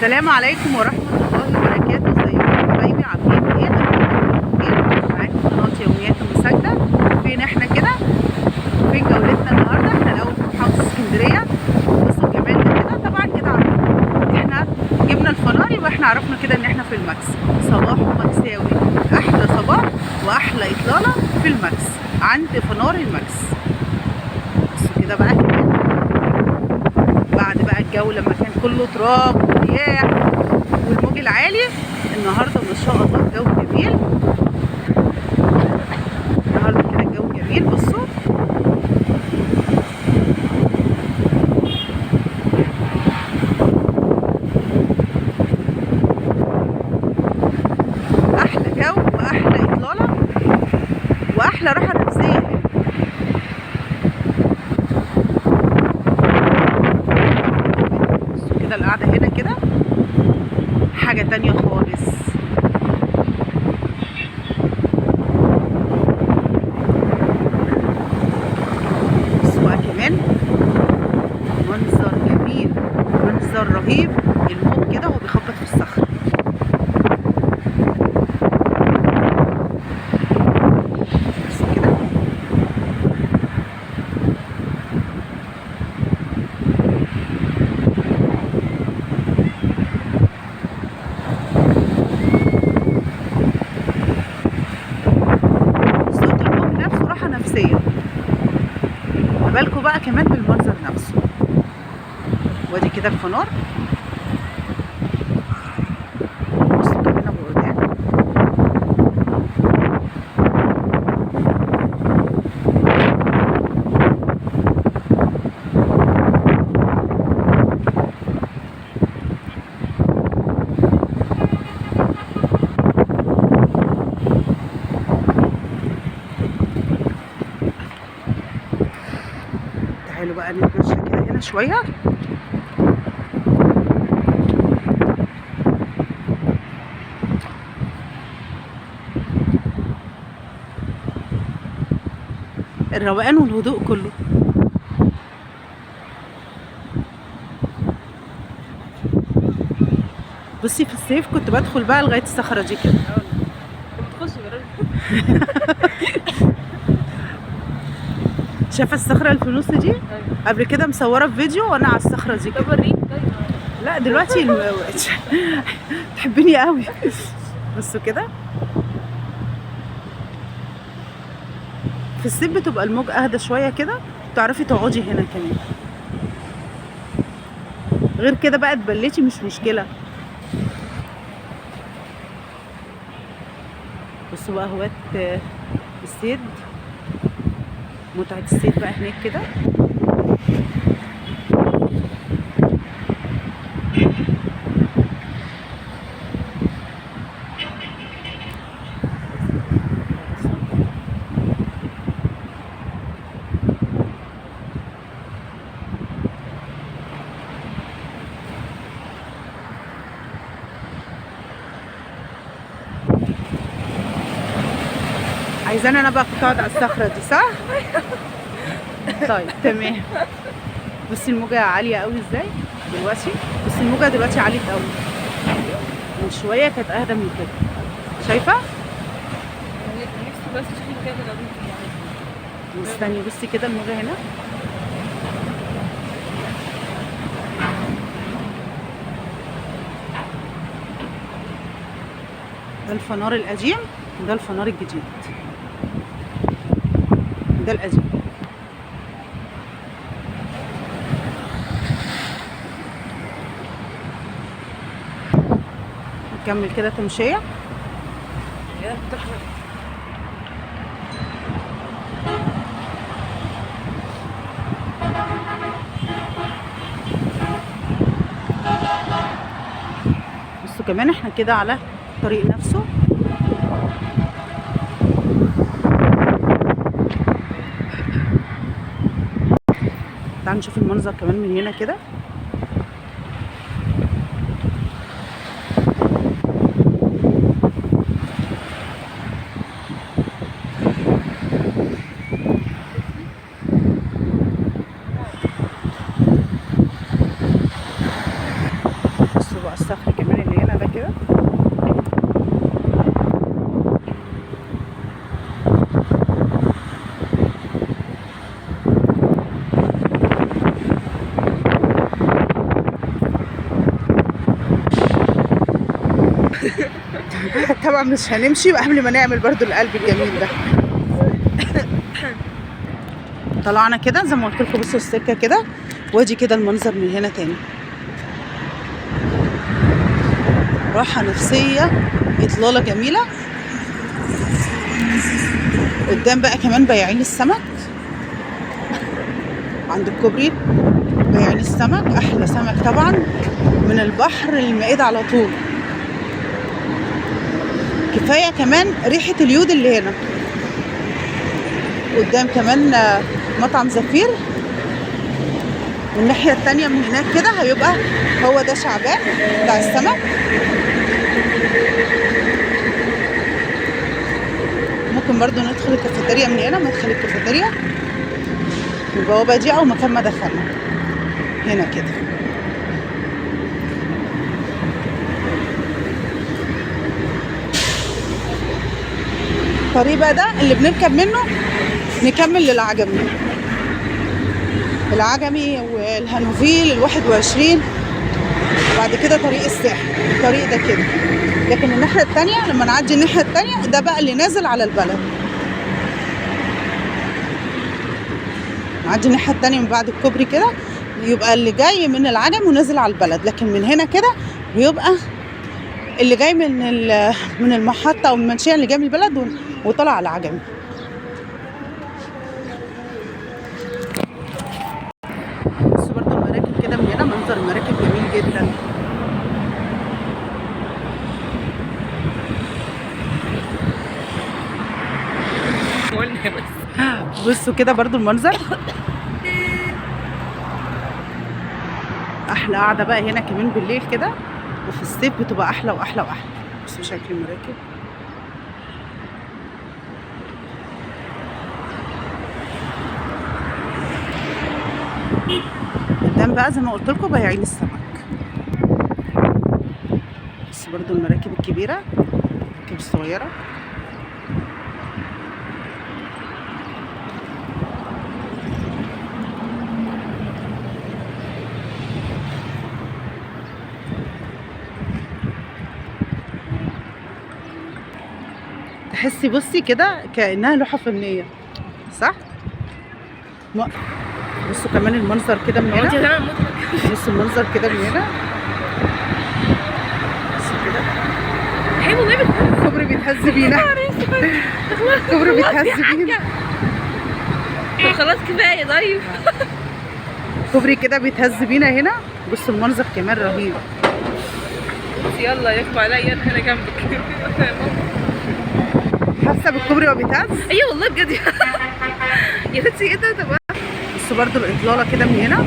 السلام عليكم ورحمة الله وبركاته. ازيكم حبايبي؟ عاملين ايه؟ معاكم قناة يوميات المساجدة. فين احنا كده؟ فين جولتنا النهارده؟ احنا الاول في محافظة اسكندرية. بصوا الجمال ده كده. طبعا كده عارفين احنا جبنا الفنار، يبقى احنا عرفنا كده ان احنا في الماكس. صباح مكساوي، احلى صباح واحلى اطلالة في الماكس عند فنار الماكس. بصوا كده بقى كمان بعد بقى الجو لما كان كله تراب ورياح والموج العالي، النهارده ما شاء الله الجو جميل. النهارده كده الجو جميل. بصوا احلى جو واحلى اطلاله واحلى راحه نفسيه. بصوا كده القعده هنا كده حاجه تانية خالص. بصوا بقى كمان منظر جميل، منظر رهيب. الموج كده وهو بيخبط في الصخر. بصوا كده صوت الموج نفسه راحه نفسيه، ما بالكم بقى كمان بالمنظر نفسه. وادي كده الفنار. بصوا كمان ابو قردان. تعالوا بقى نتمشى كده هنا شويه. الروقان والهدوء كله. بصي في الصيف كنت بدخل بقى لغايه الصخره دي كده. بتخش جربي. شايفه الصخره اللي في النص دي؟ قبل كده مصوره في فيديو وانا على الصخره دي طب كده. وريني طيب. لا دلوقتي تحبيني قوي. بصوا كده في الصيف بتبقى الموج اهدى شويه كده، تعرفي تقعدي هنا كمان. غير كده بقى تبلتي مش مشكله. بصوا بقى هوات الصيد، متعه الصيد بقى هناك كده. عايزاني انا بقى كنت اقعد على الصخره دي صح؟ طيب تمام. بصي الموجه عاليه قوي ازاي دلوقتي. بصي الموجه دلوقتي عاليه قوي، من شويه كانت اهدى من كده. شايفه؟ نفسي بس تشوفي كده لو يعني. استني بصي كده الموجه هنا. ده الفنار القديم وده الفنار الجديد. ده القديم. نكمل كده تمشيه. يا تحفه. بصوا كمان احنا كده على الطريق نفسه. تعالوا نشوف المنظر كمان من هنا كده. طبعا مش هنمشي قبل ما نعمل برضو القلب الجميل ده. طلعنا كده زي ما قلت لكم، بصوا السكه كده، وادي كده المنظر من هنا تاني. راحه نفسيه، اطلاله جميله. قدام بقى كمان بياعين السمك عند الكوبري، بياعين السمك، احلى سمك طبعا من البحر المائده على طول. كفايه كمان ريحه اليود اللي هنا. قدام كمان مطعم زفير، والناحيه التانيه من هناك كده هيبقى هو ده شعبان بتاع السمك. ممكن برضو ندخل الكافيتيريا من هنا، مدخل الكافيتيريا البوابه دي او مكان ما دخلنا هنا كده. الطريق بقى ده اللي بنركب منه نكمل للعجمي، العجمي والهانوفيل ال21، وبعد كده طريق الساحل. الطريق ده كده، لكن الناحيه التانيه لما نعدي الناحيه التانيه ده بقى اللي نازل على البلد. نعدي الناحيه التانيه من بعد الكوبري كده يبقى اللي جاي من العجمي ونازل على البلد، لكن من هنا كده بيبقى اللي جاي من المحطه او من المنشيه اللي جاي من البلد وطلع على العجمي. بصوا برضو المراكب كده من هنا، منظر المراكب جميل جدا. بصوا كده برضو المنظر. احلى قاعده بقى هنا كمان بالليل كده، وفي الصيف بتبقى احلى واحلى واحلى. بصوا شكل المراكب. قدام بقى زي ما قلت لكم بياعين السمك. بس برضو المراكب الكبيره، المراكب الصغيره. تحسي بصي كده كأنها لوحة فنية، صح؟ بصوا كمان المنظر كده من هنا. بصوا المنظر كده من هنا. بصوا كده. حلو جامد. الكوبري بيتهز بينا. الكوبري بيتهز بينا. طب خلاص كفاية طيب. الكوبري كده بيتهز بينا هنا. بصوا المنظر كمان رهيب. يلا يكفى عليا انا جنبك. حاسه بالكوبري وهو بيتهز؟ ايوه والله بجد. يا ستي ايه ده؟ طب بصوا برضو الاطلاله كده من هنا.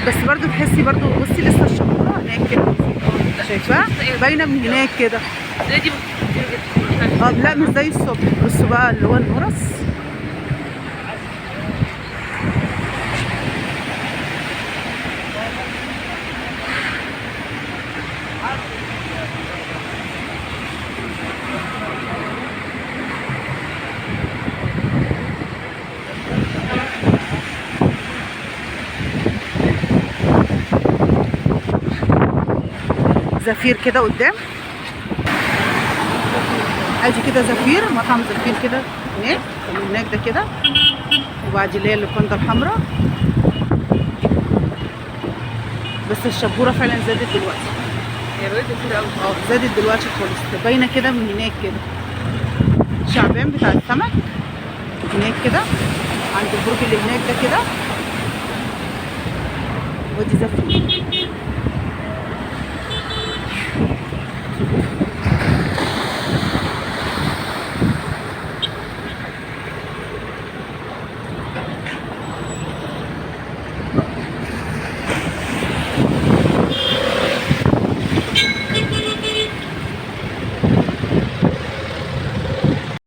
بس برضو تحسي برضو، بصي لسه الشبوره هناك كده، شايفاها باينه من هناك كده. دي لا مش زي الصبح. بصوا بقى اللي هو النورس. زفير كده قدام، ادي كده زفير، مطعم زفير كده هناك، هناك ده كده، وبعد اللي هي اللوكاندا الحمراء. بس الشبوره فعلا زادت دلوقتي. هي بقت كتير قوي. زادت دلوقتي خالص، باينه كده من هناك كده. شعبان بتاع السمك هناك كده عند البرج اللي هناك ده كده، ودي زفير.